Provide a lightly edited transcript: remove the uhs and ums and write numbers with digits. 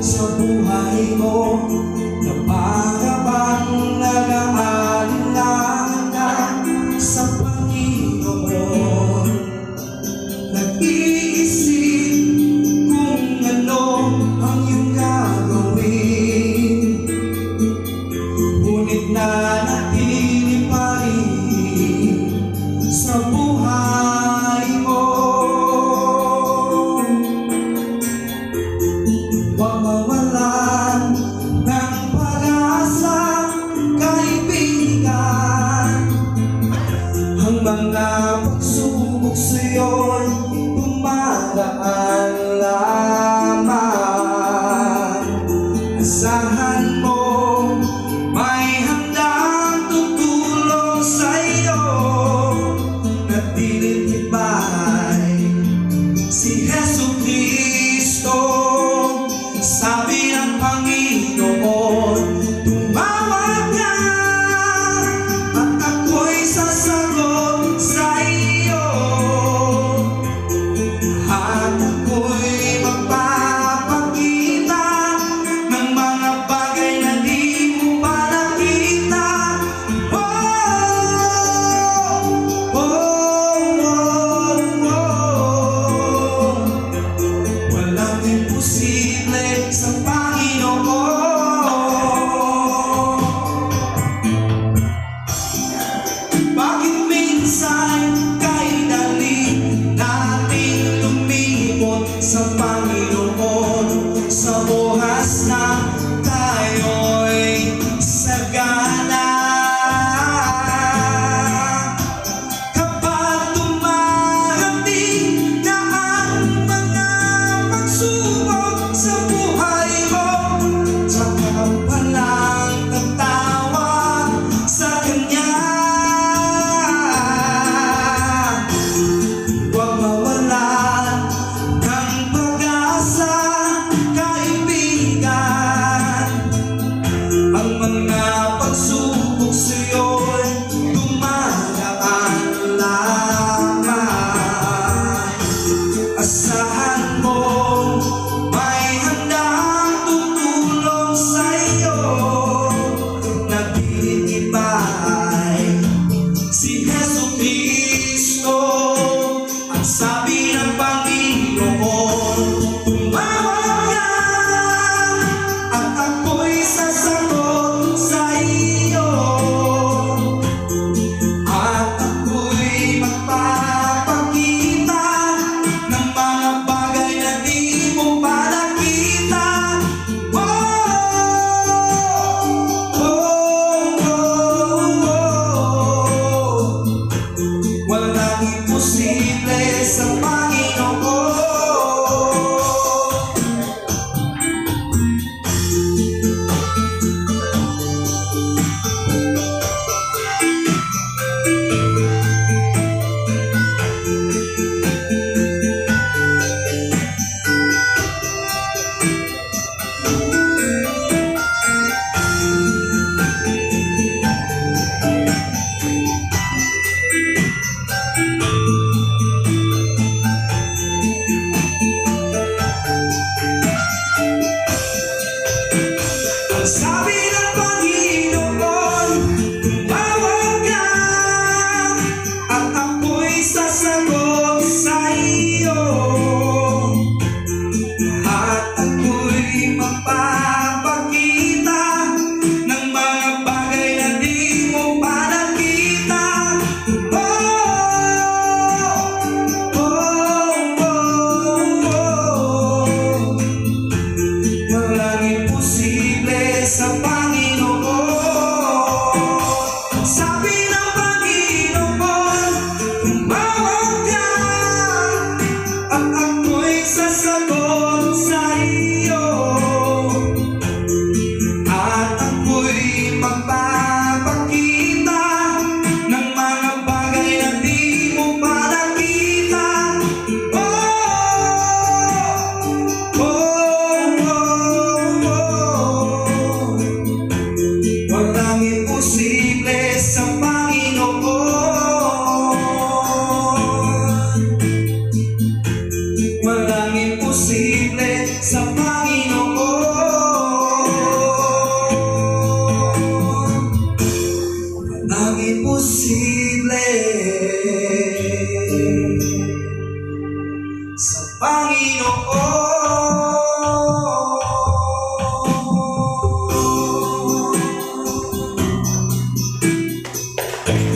Sa buhay mo na para bang nag-aalinlangan ka sa Panginoon. Nag-iisip kung ano ang iyong gagawin, ngunit nanatili pa rin sa buhay mo. Huwag mawalan ng pag-asa, kaibigan. Ang mga pagsubok sa'yo'y dumadaan lamang. Asahan mo may handang tutulong sa'yo, natilitibay si Jesucristo. Sabi ng Panginoon, tumawag ka at ako'y sasagot sa iyo, at ako'y magpapakita ng mga bagay na di mo pa nakita. Walang imposible sa Panginoon. Bakit minsan kay dali natin lumibot sa Panginoon, sa oras na tayo'y sagana? Kapag dumarating na ang mga pagsubok sa buhay mo, tsaka pa lang tatawa sa Kanya. Huwag mawalan ng pag-asa, kaibigan. Ang mga pagsubok sa'yo'y dumadaan lamang. Asahan mo may handang tutulong sa'yo, naglilitibay si Jesucristo. Ang sabi ng Panginoon, tumawag ka at ako'y sasagot sa iyo, at ako'y magpapakita ng mga bagay na di mo pa nakita. Walang imposible sa Panginoon. Walang imposible sa Panginoon. Walang imposible sa Panginoon. Walang imposible sa Panginoon.